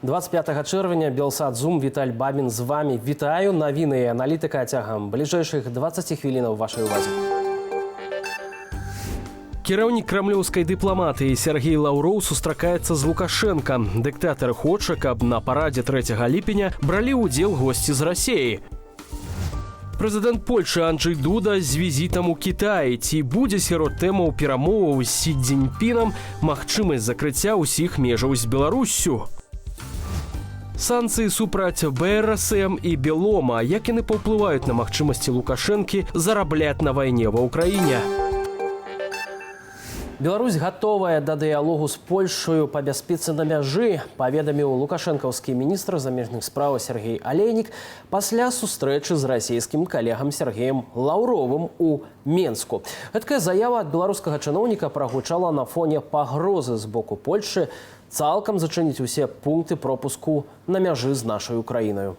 25 чэрвеня Белсат Зум, Віталь Бабін з вами. Вітаю, навіны і аналітыка цягам бліжэйшых 20 хвілінаў вашай увазе. Кіраўнік крамлёўскай дыпламатыі Сергей Лаўроў сустракаецца з Лукашенко. Дыктатар хоча, каб на парадзе 3 ліпеня бралі ўдзел госці з Расіі. Прэзідэнт Польшы Анджэй Дуда з візітам у Кітаі. Ці будзе сярод тэмаў перамоваў з Сі Цзіньпінам магчымасць закрыцця ўсіх межаў з Беларуссю? Санкцыі супраць БРСМ і Белома, як яны паўплываюць на магчымасці Лукашэнкі зарабляць на вайне ва ўкраіне? Беларусь готовая да дыялогу з Польшаю па бяспецы на мяжы, паведаміў лукашэнкаўскі міністр замежных спраў Сергей Алейнік пасля сустрэчы з расійскім калегам Сергеем Лаўровым у Менску. Гэткая заява ад беларускага чыноўніка прагучала на фоне пагрозы з боку Польшы цалкам зачыніць усе пункты пропуску на мяжы з нашай Украінаю.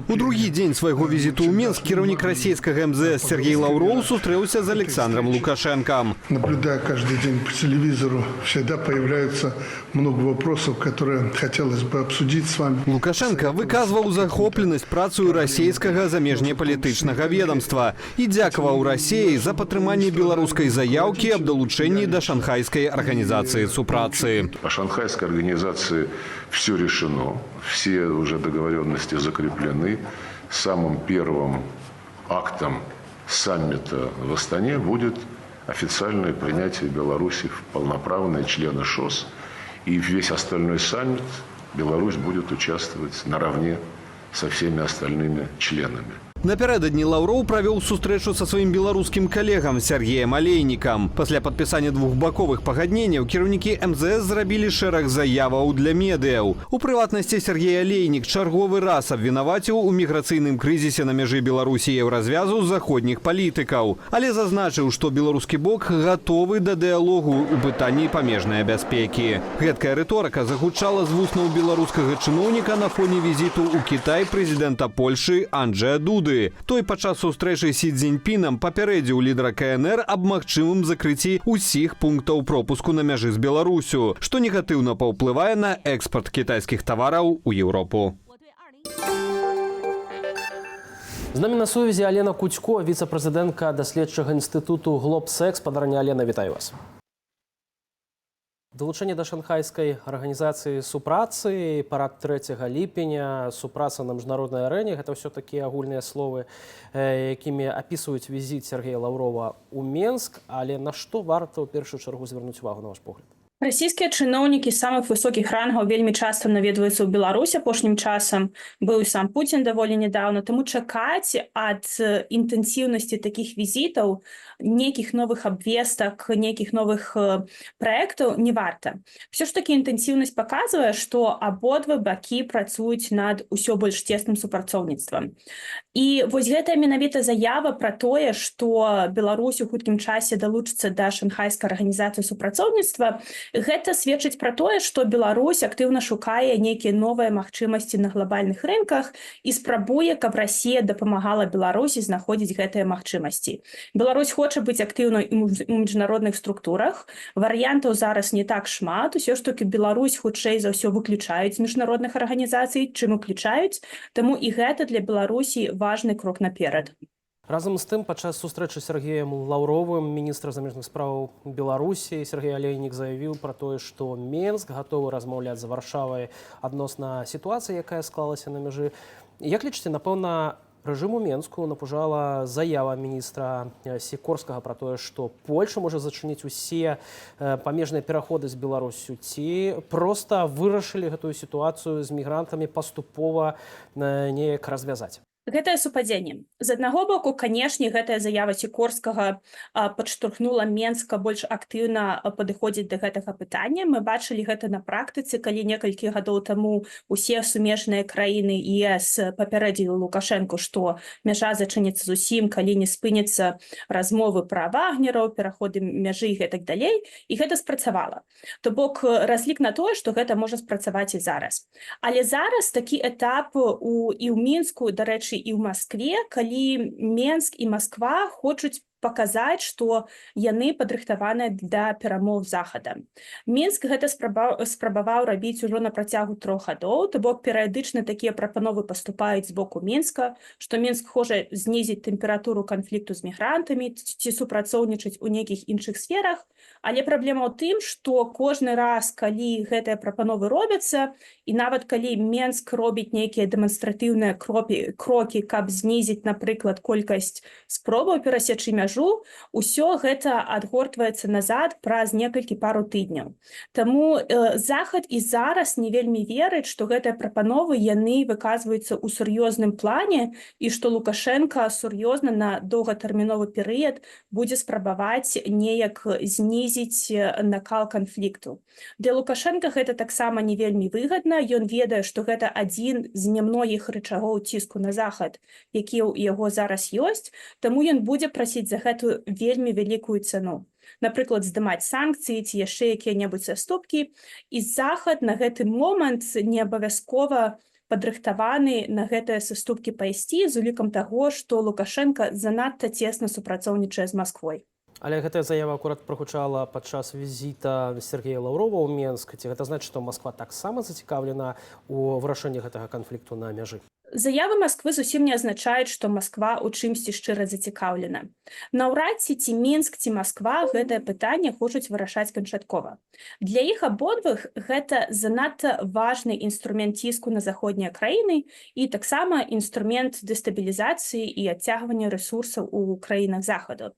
У другі дзень свайго візіту ў Менск кіраўнік расійскага МЗС Сергей Лаўроў сустрэўся з Александром Лукашенко. Наблюдая каждый день по телевизору, всегда появляются много вопросов, которые хотелось бы обсудить с вами. Лукашенко выказваў захопленасць працаю расійскага замежнепалітычнага ведомства і дзякаваў Расіі за падтрыманне беларускай заяўкі аб далучэнні да шанхайскай арганізацыі супрацы. По шанхайской организации все решено, все уже договоренности закреплены. Самым первым актом саммита в Астане будет официальное принятие Беларуси в полноправные члены ШОС. И весь остальной саммит Беларусь будет участвовать наравне со всеми остальными членами. Напярэдадні Лаўроў правёў сустрэчу са сваім беларускім калегам Сергеем Алейнікам. Пасля падпісання двухбаковых пагадненняў кіраўнікі МЗС зрабілі шэраг заяваў для медыяў. У прыватнасці Сергей Алейнік чарговы раз абвінаваціў у міграцыйным крызісе на мяжы Беларусі і Еўразвязу заходніх палітыкаў. Але зазначыў, што беларускі бок гатовы да дыялогу ў пытанні памежнай бяспекі. Гэткая рыторыка загучала з вуснаў беларускага чыноўніка на фоне візіту ў Кітай прэзідэнта Польшы Анджэя Дуды. Той падчас сустрэчы Сі Цзіньпінам папярэдзіў лідара КНР аб магчымым закрыцці ўсіх пунктаў пропуску на мяжы з Беларусю, што негатыўна паўплывае на экспарт кітайскіх тавараў у Еўропу. З намі на сувязі Алена Кудзько, віцэ-прэзідэнтка даследчага інстытуту Глобсекс. Падарня Алена, вітаю вас. Далучэнне да шанхайскай арганізацыі супрацы, парад 3 ліпеня, супраца на міжнароднай арэне – гэта ўсё такія агульныя словы, якімі апісваюць візіт Сергея Лаўрова ў Менск. Але на што варта ў першую чаргу звярнуць увагу, на ваш погляд? Расійскія чыноўнікі самых высокіх рангаў вельмі часта наведваюцца ў Беларусь апошнім часам. Быў і сам Пуцін даволі нядаўна. Таму чакаць ад інтэнсіўнасці такіх візітаў нейкіх новых абвестак, нейкіх новых праектаў не варта. Все ж такі інтэнсіўнасць паказвае, што абодва бакі працуюць над усё больш цесным супрацоўніцтвам. І вось гэтая менавіта заява пра тое, што Беларусь у хуткім часе далучыцца да шанхайскай арганізацыі супрацоўніцтва, гэта сведчыць пра тое, што Беларусь актыўна шукае нейкія новыя магчымасці на глобальных рынках і спрабуе, каб Расія дапамагала Беларусі знаходзіць гэтыя магчымасці. Беларусь хоча быць актыўнай у міжнародных структурах. Варыянтаў зараз не так шмат. Усё ж такі Беларусь хутчэй за ўсё выключаюць з міжнародных арганізацый, чым уключаюць. Таму і гэта для Беларусі важны крок наперад. Разам з тым, падчас сустрэчы з Сергеем Лаўровым, міністр замежных спраў Беларусі Сергей Алейнік заявіў пра тое, што Менск гатовы размаўляць з Варшавай адносна сітуацыі, якая склалася на мяжы. Як лічыце, напэўна, рэжыму Менску напужала заява міністра Сікорскага пра тое, што Польша можа зачыніць усе памежныя пераходы з Беларусю, ці проста вырашылі гэтую сітуацыю з мігрантамі паступова неяк развязаць? Гэтае супадзенне. З аднаго боку, канешне, гэтая заява Сікорскага падштурхнула Менска больш актыўна падыходзіць да гэтага пытання. Мы бачылі гэта на практыцы, калі некалькі гадоў таму усе сумежныя краіны ЕС папярэдзілі Лукашэнку, што мяжа зачыніцца зусім, калі не спыняцца размовы пра вагнераў, пераходы мяжы і гэтак далей. І гэта спрацавала. То бок разлік на тое, што гэта можа спрацаваць і зараз. Але зараз такі этап і ў Мінску, дарэчы, і ў Маскве, калі Менск і Масква хочуць паказаць, што яны падрыхтаваныя для перамоў з захадам. Мінск гэта спрабаваў рабіць ужо на працягу 3 гадоў, то бок перыядычна такія прапановы паступаюць з боку Мінска, што Мінск хоча знізіць тэмпературу канфлікту з мігрантамі ці супрацоўнічаць у нейкіх іншых сферах, але праблема ў тым, што кожны раз, калі гэтыя прапановы робяцца, і нават калі Мінск робіць нейкія дэманстратыўныя крокі, каб знізіць, напрыклад, колькасць спробаў перасечы мяжу, усё гэта адгортваецца назад праз некалькі пару тыдняў. Таму Захад і зараз не вельмі верыць, што гэтыя прапановы яны выказваюцца ў сур'ёзным плане і што Лукашенка сур'ёзна на доўгатэрміновы перыяд будзе спрабаваць неяк знізіць накал канфлікту. Для Лукашенка гэта таксама не вельмі выгадна. Ён ведае, што гэта адзін з немногіх рычагоў ціску на захад, які ў яго зараз ёсць, таму ён будзе прасіць за гэтую вельмі вялікую цану. Напрыклад, здымаць санкцыі ці яшчэ якія-небудзь заступкі. І захад на гэты момант не абавязкова падрыхтаваны на гэтыя саступкі пайсці з улікам таго, што Лукашенка занадта цесна супрацоўнічае з Масквой. Але гэтая заява акурат прагучала падчас візіта Сергея Лаўрова ў Менск. Ці гэта значыць, што Масква таксама зацікаўлена ў вырашэнні гэтага канфлікту на мяжы? Заявы Масквы зусім не азначаюць, што Масква ў чымсьці шчыра зацікаўлена. Наўрад ці Мінск, ці Масква гэтае пытанне хочуць вырашаць канчаткова. Для іх абодвых гэта занадта важны інструмент ціску на заходнія краіны і таксама інструмент дэстабілізацыі і адцягвання рэсурсаў у краінах захаду.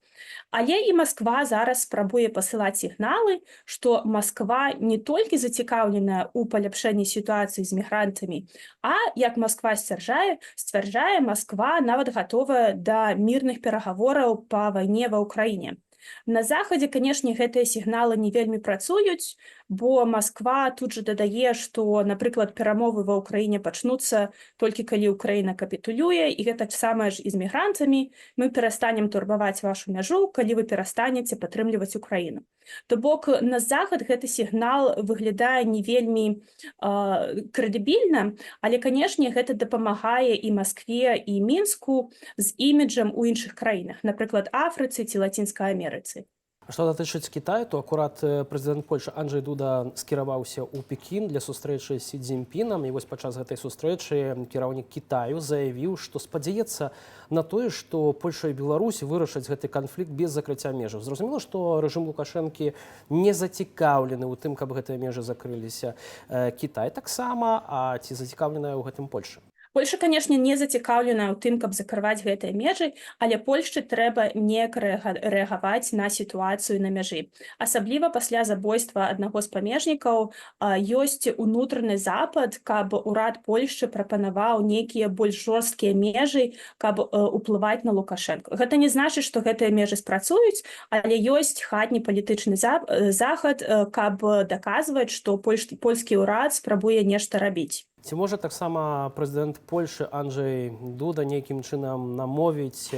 Але і Масква зараз спрабуе пасылаць сігналы, што Масква не толькі зацікаўленая ў паляпшэнні сітуацыі з мігрантамі, а, як Масква сцвярджае, Масква нават гатовая да мірных перагавораў па вайне ва ўкраіне. На захадзе, канешне, гэтыя сігналы не вельмі працуюць, бо Масква тут жа дадае, што, напрыклад, перамовы ва ўкраіне пачнуцца толькі калі ўкраіна капітулюе, і гэта самае ж і з мігрантамі. Мы перастанем турбаваць вашу мяжу, калі вы перастанеце падтрымліваць Украіну. То бок на захад гэты сігнал выглядае не вельмі крэдыбільна, але, канешне, гэта дапамагае і Маскве, і Мінску з іміджам у іншых краінах, напрыклад, Афрыцы ці Лацінскай Амерыцы. Што датычыць Кітаю, то акурат прэзідэнт Польшчы Анджэй Дуда скіраваўся ў Пекін для сустрэчы з Сі Цзіньпінам. І вось падчас гэтай сустрэчы кіраўнік Кітаю заявіў, што спадзяецца на тое, што Польша і Беларусь вырашаць гэты канфлікт без закрыцця межаў. Зразумела, што рэжым Лукашэнкі не зацікаўлены ў тым, каб гэтыя межы закрыліся. Кітай таксама, а ці зацікаўленая ў гэтым Польша? Польша, канешне, не зацікаўлена ў тым, каб закрываць гэтыя межы, але Польшчы трэба неяк рэагаваць на сітуацыю на мяжы. Асабліва пасля забойства аднаго з памежнікаў ёсць унутраны запад, каб урад Польшчы прапанаваў нейкія больш жорсткія межы, каб уплываць на Лукашэнку. Гэта не значыць, што гэтыя межы спрацуюць, але ёсць хатні палітычны захад, каб даказваць, што польскі ўрад спрабуе нешта рабіць. Ці можа таксама прэзідэнт Польшчы Анджэй Дуда нейкім чынам намовіць,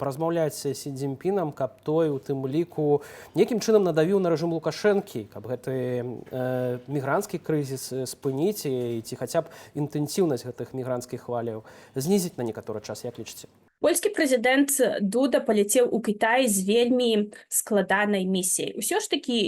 паразмаўляць з Сі Цзіньпінам, каб той у тым ліку нейкім чынам надавіў на рэжым Лукашэнкі, каб гэты мігранцкі крызіс спыніць ці хаця б інтэнсіўнасць гэтых мігранцкіх хваляў знізіць на некаторы час, як лічыце? Польскі прэзідэнт Дуда паляцеў у Кітай з вельмі складанай місіяй. Усё ж такі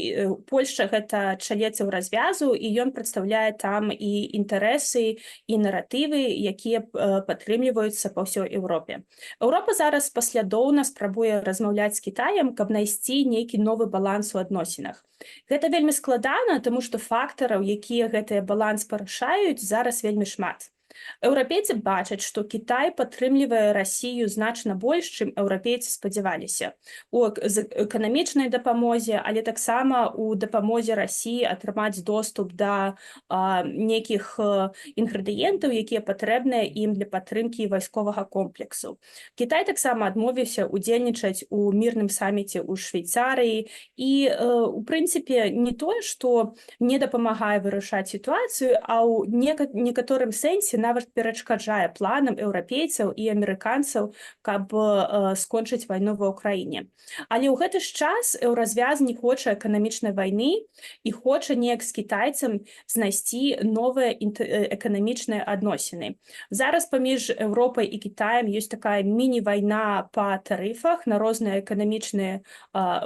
Польшча гэта чалецаў развязу, і ён прадстаўляе там і інтарэсы, і наратывы, якія падтрымліваюцца па ўсёй Еўропе. Еўропа зараз паслядоўна спрабуе размаўляць з Кітаем, каб знайсці нейкі новы баланс у адносінах. Гэта вельмі складана, таму што фактараў, якія гэтыя баланс парушаюць, зараз вельмі шмат. Еўрапейцы бачаць, што Кітай падтрымлівае Расію значна больш, чым еўрапейцы спадзяваліся. У эканамічнай дапамозе, але таксама у дапамозе Расіі атрымаць доступ да нейкіх інгрэдыентаў, якія патрэбныя ім для падтрымкі вайсковага комплексу. Кітай таксама адмовіўся удзельнічаць у мірным саміце ў Швейцарыі і, у прынцыпе, не тое, што не дапамагае вырашаць сітуацыю, а ў некаторым сэнсе нават перашкаджае планам еўрапейцаў і амерыканцаў, каб скончыць вайну ва ўкраіне. Але ў гэты ж час еўразвяз не хоча эканамічнай вайны і хоча неяк з кітайцам знайсці новыя эканамічныя адносіны. Зараз паміж Еўропай і Кітаем ёсць такая міні-вайна па тарыфах на розныя эканамічныя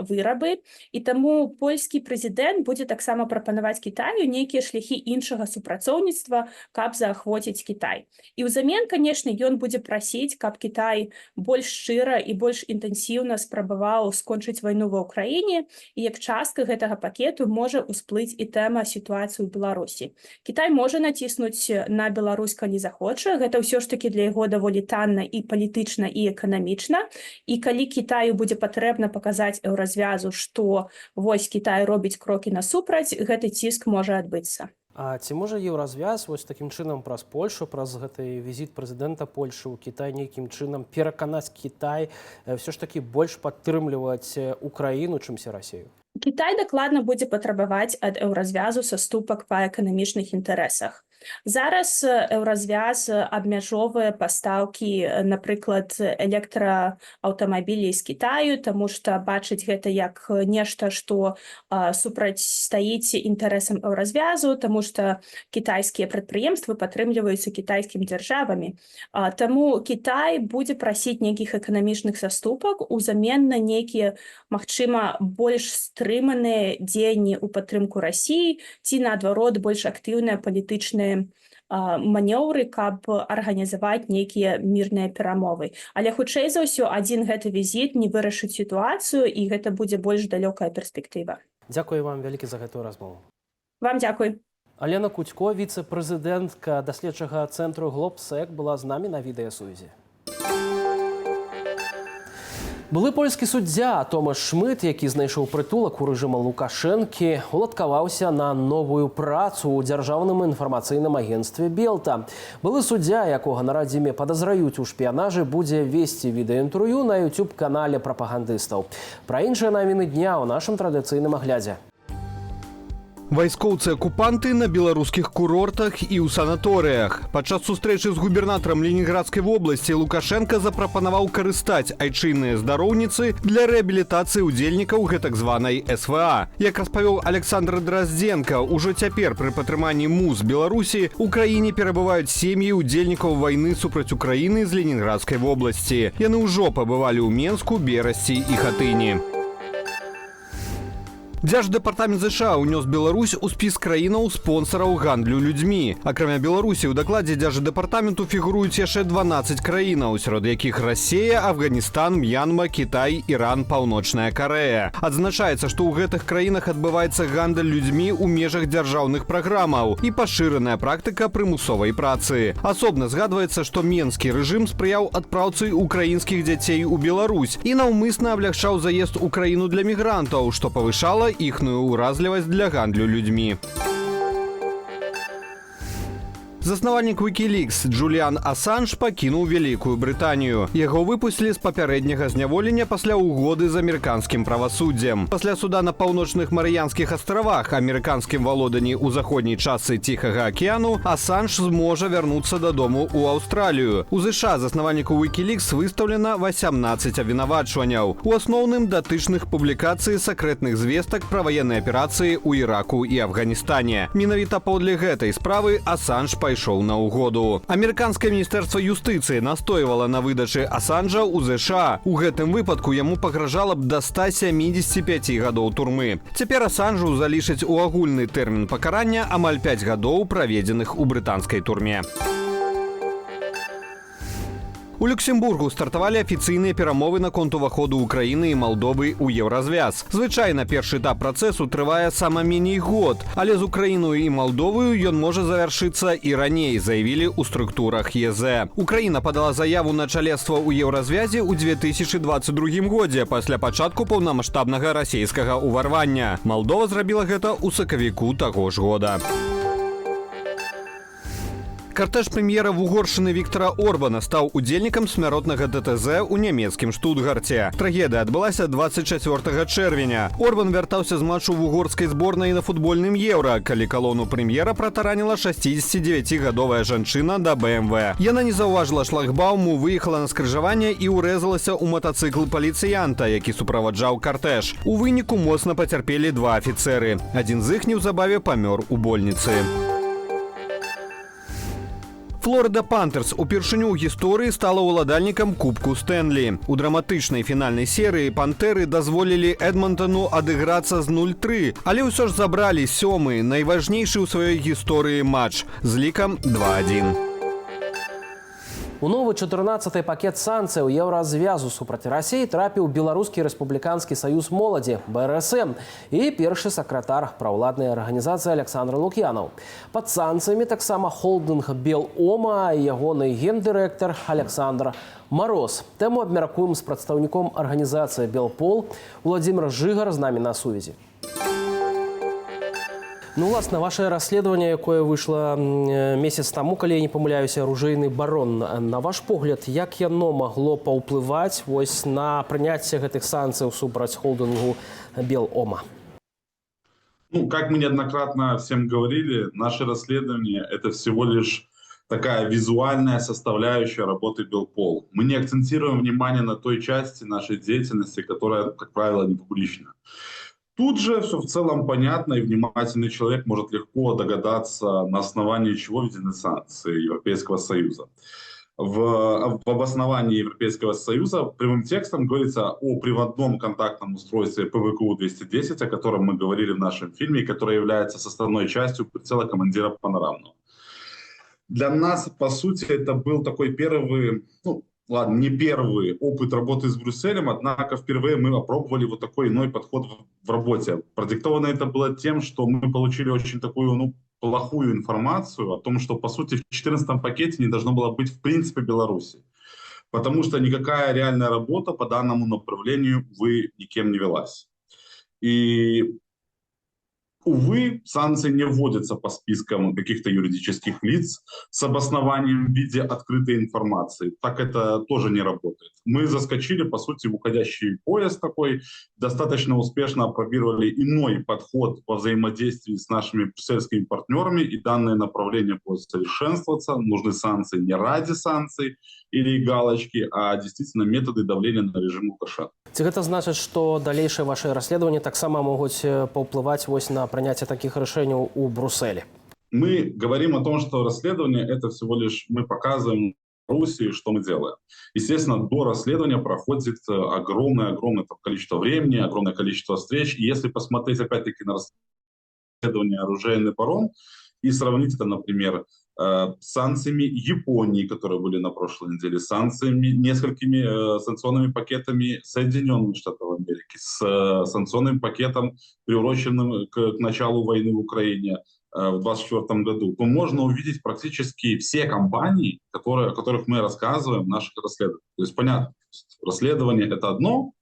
вырабы, і таму польскі прэзідэнт будзе таксама прапанаваць Кітаю нейкія шляхі іншага супрацоўніцтва, каб заахвоціць Кітай. І ўзамен, канешне, ён будзе прасіць, каб Кітай больш шчыра і больш інтэнсіўна спрабаваў скончыць вайну ва ўкраіне, і як частка гэтага пакету можа ўсплыць і тэма сітуацыі ў Беларусі. Кітай можа націснуць на Беларусь, калі захоча. Гэта ўсё ж такі для яго даволі танна і палітычна, і эканамічна. І калі Кітаю будзе патрэбна паказаць еўразвязу, што вось Кітай робіць крокі насупраць, гэты ціск можа адбыцца. А ці можа еўразвяз вось такім чынам праз Польшу, праз гэты візіт прэзідэнта Польшы ў Кітай нейкім чынам пераканаць Кітай ўсё ж такі больш падтрымліваць Украіну, чымся Расію? Кітай дакладна будзе патрабаваць ад еўразвязу саступак па эканамічных інтарэсах. Зараз еўразвяз абмяжоўвае пастаўкі, напрыклад, электрааўтамабілей з Кітаю, таму што бачыць гэта як нешта, што супрацьстаіць інтарэсам еўразвязу, таму што кітайскія прадпрыемствы падтрымліваюцца кітайскімі дзяржавамі. Таму Кітай будзе прасіць нейкіх эканамічных саступак узамен на нейкія, магчыма, больш стрыманыя дзеянні ў падтрымку Расіі ці, наадварот, больш актыўныя палітычныя манеўры, каб арганізаваць нейкія мірныя перамовы. Але хутчэй за ўсё адзін гэты візіт не вырашыць сітуацыю, і гэта будзе больш далёкая перспектыва. Дзякую вам вялікі за гэтую размову. Вам дзякуй. Алена Кудзько, віцэ-прэзідэнтка даследчага цэнтру Глобсек, была з намі на відэасувязі. Былы польскі суддзя Томаш Шмыт, які знайшоў прытулак у рэжыма Лукашэнкі, уладкаваўся на новую працу ў дзяржаўным інфармацыйным агенцтве «Белта». Былы суддзя, якога на радзіме падазраюць у шпіянажы, будзе весці відэаінтэрв'ю на YouTube-канале прапагандыстаў. Пра іншыя навіны дня ў нашым традыцыйным аглядзе. Вайскоўцы-акупанты на беларускіх курортах і ў санаторыях. Падчас сустрэчы з губернатарам Ленінградскай вобласці Лукашенка запрапанаваў карыстаць айчынныя здароўніцы для рэабілітацыі ўдзельнікаў гэтак званай СВА. Як распавёў Александр Драздзенка, ужо цяпер пры падтрыманні МУЗ Беларусі ў краіне перабываюць сем'і ўдзельнікаў вайны супраць Украіны з Ленінградскай вобласці. Яны ўжо пабывалі ў Менску, Берасці і Хатыні. Дзярждэпартамент США ўнёс Беларусь у спіс краінаў спонсараў гандлю людзьмі. Акрамя Беларусі, у дакладзе дзярждэпартаменту фігуруюць яшчэ 12 краінаў, сярод якіх Расія, Афганістан, М'янма, Кітай, Іран, Паўночная Карэя. Адзначаецца, што ў гэтых краінах адбываецца гандаль людзьмі ў межах дзяржаўных праграмаў і пашыраная практыка прымусовай працы. Асобна згадваецца, што менскі рэжым спрыяў адпраўцы украінскіх дзяцей у Беларусь і наўмысна аблягчаў заезд у краіну для мігрантаў, што павышала іхную ўразлівасць для гандлю людзьмі. Заснавальнік Wikileaks Джуліан Асанж пакінуў Вялікую Брытанію. Яго выпусцілі з папярэдняга зняволення пасля угоды з амерыканскім правасуддзем. Пасля суда на паўночных Марыянскіх астравах, амерыканскім валоданні ў заходняй частцы Ціхага акіяну, Асанж зможа вярнуцца дадому ў Аўстралію. У ЗША заснавальніку Wikileaks выстаўлена 18 абвінавачванняў. У асноўным датычных публікацый сакрэтных звестак пра ваенныя аперацыі ў Іраку і Афганістане. Менавіта паўдле гэтай справы Асанж пайшоў на угоду. Амерыканскае міністэрства юстыцыі настойвала на выдачы Асанжа ў ЗША. У гэтым выпадку яму пагражала б да 175 гадоў турмы. Цяпер Асанжу залішаць у агульны тэрмін пакарання амаль 5 гадоў, праведзеных у брытанскай турме. У Люксембургу стартавалі афіцыйныя перамовы наконт уваходу Украіны і Малдовы ў Еўразвяз. Звычайна першы этап працэсу трывае сама меней год, але з Украіною і Малдовою ён можа завяршыцца і раней, заявілі ў структурах ЕЗ. Украіна падала заяву на чаленства ў Еўразвязе ў 2022 годзе пасля пачатку паўнамаштабнага расійскага ўварвання. Малдова зрабіла гэта ў сакавіку таго ж года. Кортеж прэм'ера Вугоршчыны Віктора Орбана стаў удзельнікам смяротнага ДТЗ ў нямецкім Штутгарце. Трагедыя адбылася 24 чэрвеня. Орбан вяртаўся з матчу вугорскай зборнай на футбольным Еўра, калі калону прэм'ера пратараніла 69-гадовая жанчына да БМВ. Яна не заўважыла шлагбауму, выехала на скрыжаванне і ўрэзалася ў матацыкл паліцыянта, які суправаджаў кортеж. У выніку моцна пацярпелі два афіцэры. Адзін з іх неўзабаве памёр у больніцы. Флорида Пантерс упершыню ў гісторыі стала ўладальнікам Кубку Стэнлі. У драматычнай фінальнай серыі пантэры дазволілі Эдмонтону адыграцца з 0-3, але ўсё ж забралі 7-й, найважнейшы ў сваёй гісторыі матч з лікам 2-1. У новы 14-й пакет санкцыяў еўразвязу супраць Расіі трапіў Беларускі рэспубліканскі саюз моладзі БРСМ і першы сакратар праўладнай арганізацыі Александр Лук'янаў. Пад санкцыямі таксама холдынг Белома і ягоны гендырэктар Александр Мароз. Тэму абмяркуем з прадстаўніком арганізацыі Белпол. Владзімир Жыгар з намі на сувязі. Ну, власне, ваше расследаванне, якое выйшло месяц таму, калі я не памыляюся, аружейны барон. На ваш погляд, як яно магло паўплываць вось на прыняцце гэтых санкцыяў супраць холдингу Белома? Ну, как мы неоднократно всем говорили, наше расследование – это всего лишь такая визуальная составляющая работы Белпол. Мы не акцентируем внимание на той части нашей деятельности, которая, как правило, не публична. Тут же все в целом понятно, и внимательный человек может легко догадаться, на основании чего введены санкции Европейского Союза. В обосновании Европейского Союза прямым текстом говорится о приводном контактном устройстве ПВКУ-210, о котором мы говорили в нашем фильме, и которое является составной частью прицела командира панорамного. Для нас, по сути, это был такой первый... Ладно, не первый опыт работы с Брюсселем, однако впервые мы опробовали вот такой иной подход в работе. Продиктовано это было тем, что мы получили очень такую, плохую информацию о том, что, по сути, в 14-м пакете не должно было быть в принципе Беларуси. Потому что никакая реальная работа по данному направлению, увы, никем не велась. И... Увы, санкции не вводятся по спискам каких-то юридических лиц с обоснованием в виде открытой информации. Так это тоже не работает. Мы заскочили, по сути, в уходящий поезд такой, достаточно успешно опробировали иной подход во взаимодействии с нашими брюссельскими партнерами, и данное направление будет совершенствоваться. Нужны санкции не ради санкций или галочки, а действительно методы давления на режим Лукашенко. Ці гэта значыць, што далейшае ваше расследаванне таксама могуць паўплываць вось на прыняцце такіх рашэнняў у Брюсселе? Мы говорим о том, что расследование – это всего лишь мы показываем Руси, что мы делаем. Естественно, до расследования проходит огромное количество времени, огромное количество встреч. И если посмотреть опять-таки на расследование «Оружейный барон» и сравнить это, например, с санкциями Японии, которые были на прошлой неделе, несколькими санкционными пакетами Соединенных Штатов Америки, с санкционным пакетом, приуроченным к началу войны в Украине в 2024 году, то можно увидеть практически все компании, о которых мы рассказываем в наших расследованиях. То есть понятно, расследование – это одно,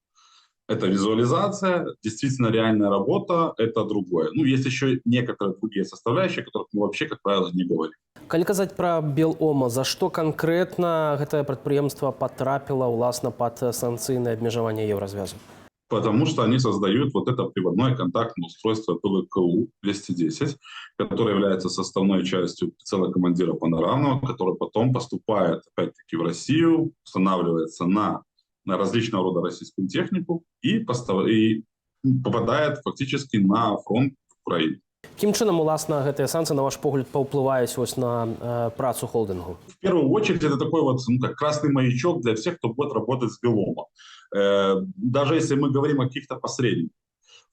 это визуализация, действительно реальная работа – это другое. Есть еще некоторые другие составляющие, о которых мы вообще, как правило, не говорим. Калі казаць пра Белома, за што канкрэтна гэтае прадпрыемства патрапіла ўласна пад санкцыйнае абмежаванне еўразвязу? Потому что они создают вот это приводное контактное устройство ПВКУ-210, которое является составной частью прицела командира панорамного, который потом поступает, опять-таки, в Россию, устанавливается на различного рода российскую технику и попадает фактически на фронт Украины. Каким чынам, уласна, гэтыя санкцыі, на ваш погляд, паўплываюць вось на працу холдингу? В первую очередь, это такой как красный маячок для всех, кто будет работать с Беломом. Даже если мы говорим о каких-то посредниках,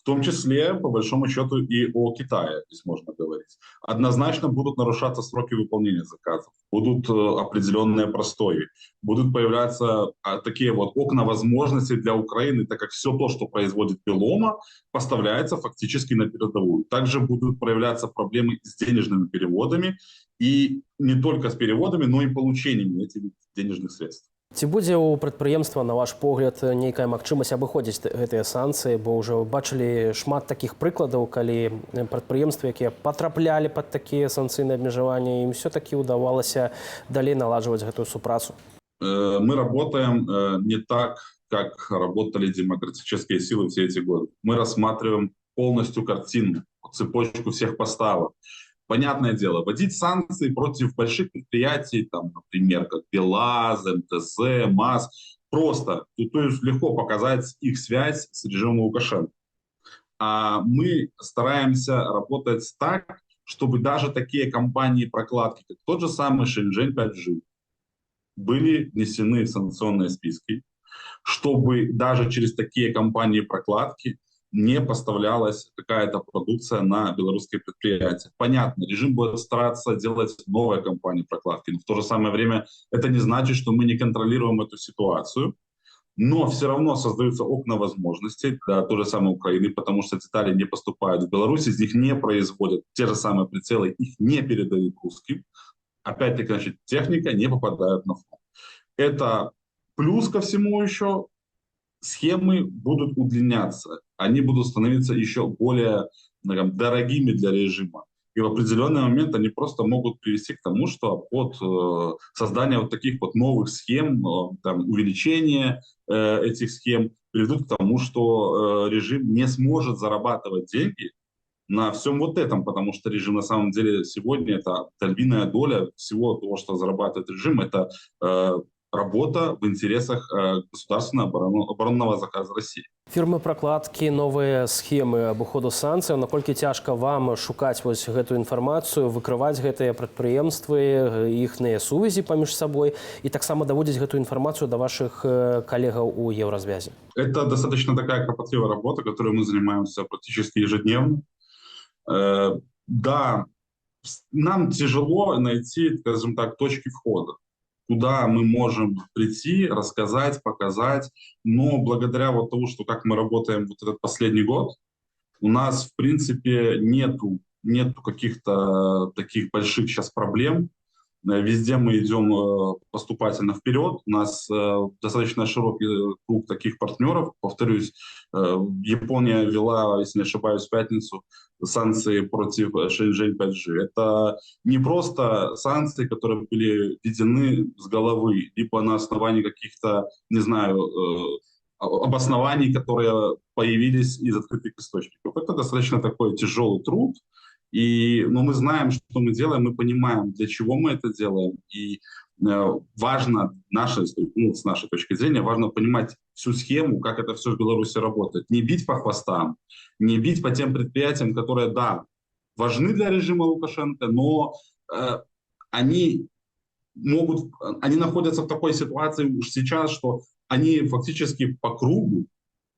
в том числе, по большому счету, и о Китае здесь можно говорить. Однозначно будут нарушаться сроки выполнения заказов, будут определенные простои, будут появляться такие вот окна возможностей для Украины, так как все то, что производит Белома, поставляется фактически на передовую. Также будут проявляться проблемы с денежными переводами, и не только с переводами, но и получением этих денежных средств. Ці будзе ў прадпрыемства, на ваш погляд, нейкая магчымасць абыходзіць гэтыя санкцыі, бо ўжо бачылі шмат такіх прыкладаў, калі прадпрыемствы, якія патраплялі пад такія санкцыйныя абмежаванні, ім все-таки удавалася далей наладжваць гэтую супрацу. Мы работаем не так, как работали демократические силы все эти годы. Мы рассматриваем полностью картину, цепочку всех поставок. Понятное дело, вводить санкции против больших предприятий, там, например, как БелАЗ, МТЗ, МАЗ, просто, то есть легко показать их связь с режимом Лукашенко. А мы стараемся работать так, чтобы даже такие компании-прокладки, как тот же самый Shenzhen 5G, были внесены в санкционные списки, чтобы даже через такие компании-прокладки не поставлялась какая-то продукция на белорусские предприятия. Понятно, режим будет стараться делать новые компании прокладки, но в то же самое время это не значит, что мы не контролируем эту ситуацию, но все равно создаются окна возможностей для той же самой Украины, потому что детали не поступают в Беларусь, из них не производят те же самые прицелы, их не передают русским. Опять-таки, значит, техника не попадает на фронт. Это плюс ко всему еще. Схемы будут удлиняться, они будут становиться еще более дорогими для режима. И в определенный момент они просто могут привести к тому, что от создания вот таких вот новых схем, там, увеличения этих схем приведут к тому, что режим не сможет зарабатывать деньги на всем вот этом, потому что режим на самом деле сегодня это львиная доля всего того, что зарабатывает режим, это работа в интересах государственного оборонного заказа России. Фірмы прокладкі, новыя схемы абыходу санкцыяў, наколькі цяжка вам шукаць вось гэтую інфармацыю, выкрываць гэтыя прадпрыемствы, іхныя сувязі паміж сабой і таксама даводзіць гэтую інфармацыю да вашых калегаў у Еўразвязе? Это достаточно такая кропотливая работа, которой мы занимаемся практически ежедневно. Да, нам тяжело найти, скажем так, точки входа, куда мы можем прийти, рассказать, показать. Но благодаря вот тому, что как мы работаем вот этот последний год, у нас, в принципе, нету каких-то таких больших сейчас проблем. Везде мы идем поступательно вперед. У нас достаточно широкий круг таких партнеров. Повторюсь, Япония ввела, если не ошибаюсь, в пятницу санкции против Shenzhen 5G. Это не просто санкции, которые были введены с головы, либо на основании каких-то, не знаю, обоснований, которые появились из открытых источников. Это достаточно такой тяжелый труд. Но мы знаем, что мы делаем, мы понимаем, для чего мы это делаем. И важно, с нашей точки зрения, важно понимать всю схему, как это все в Беларуси работает. Не бить по хвостам, не бить по тем предприятиям, которые, да, важны для режима Лукашенко, но они находятся в такой ситуации уж сейчас, что они фактически по кругу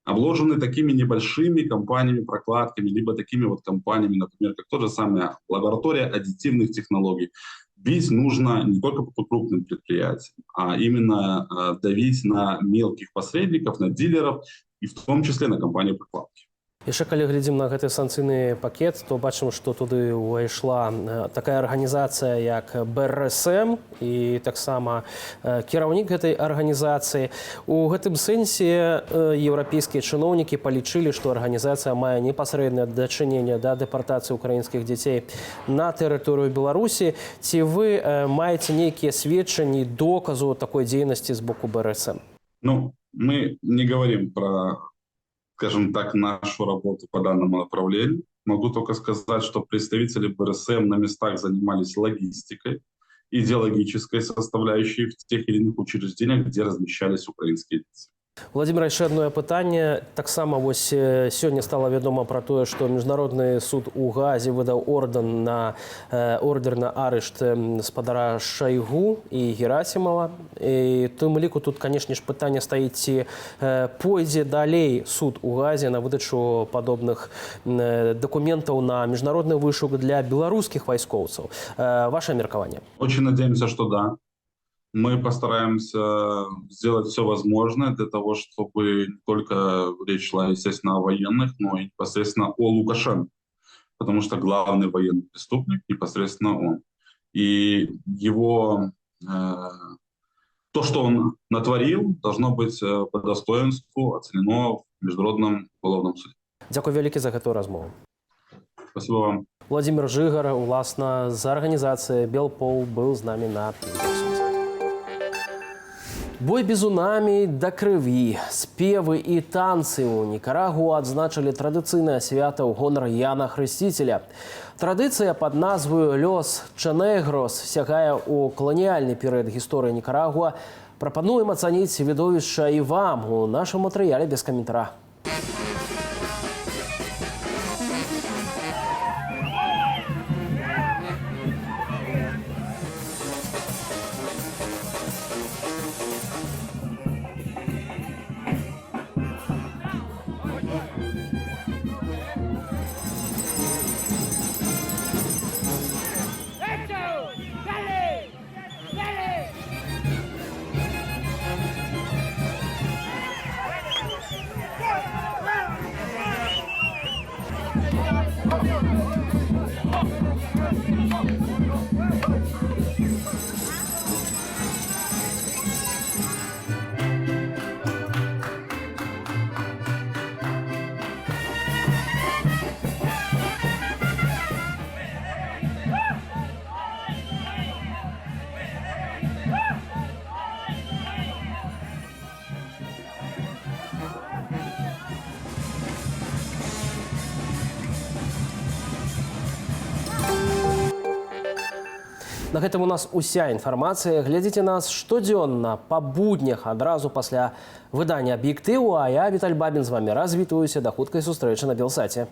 обложены такими небольшими компаниями-прокладками, либо такими вот компаниями, например, как тот же самый лаборатория аддитивных технологий. Бить нужно не только по крупным предприятиям, а именно давить на мелких посредников, на дилеров и в том числе на компании-прокладки. Яшчэ калі глядзім на гэты санкцыйны пакет, то бачым, што туды ўвайшла такая арганізацыя, як БРСМ, і таксама кіраўнік гэтай арганізацыі. У гэтым сэнсе еўрапейскія чыноўнікі палічылі, што арганізацыя мае непасрэднае дачыненне да дэпартацыі украінскіх дзяцей на тэрыторыю Беларусі. Ці вы маеце нейкія сведчанні, доказу такой дзейнасці з боку БРСМ? Мы не говорим про, скажем так, нашу работу по данному направлению. Могу только сказать, что представители БРСМ на местах занимались логистикой, идеологической составляющей в тех или иных учреждениях, где размещались украинские дети. Владимир, яшчэ одно пытанне. Таксама вось сёння стала вядома пра тое, што міжнародны суд у Газе выдаў ордер на арышт спадара Шайгу і Герасімова. І тым ліку тут, канешне ж, пытанне стаіць, ці пойдзе далей суд у Газе на выдачу падобных дакументаў на міжнародны вышук для беларускіх вайскоўцаў. Ваше меркаванне? Очень надеемся, что да. Мы постараемся сделать все возможное для того, чтобы не только речь шла, естественно, о военных, но и непосредственно о Лукашенко. Потому что главный военный преступник непосредственно он. И его то, что он натворил, должно быть по достоинству оценено в Международном уголовном суде. Дзякуй вялікі за гэтую размову. Спасибо вам. Владимир Жыгар, уласна, з арганізацыі «Белпол» быў з намі на відэасувязі. Бой бізунамі да крыві, спевы і танцы ў Нікарагуа адзначылі традыцыйнае свята ў гонар Яна Хрысціцеля. Традыцыя пад назваю «Лёс Чанегрос» сягае ў каланіяльны перыяд гісторыі Нікарагуа. Прапануем ацаніць відовішча і вам у нашым матэрыяле без каментара. На гэтым у нас уся інфармацыя. Глядзіце нас штодзённа па буднях адразу пасля выдання «Аб'ектыву», а я, Віталь Бабін, з вамі развітваюся. Да хуткай сустрэчы на Белсаце.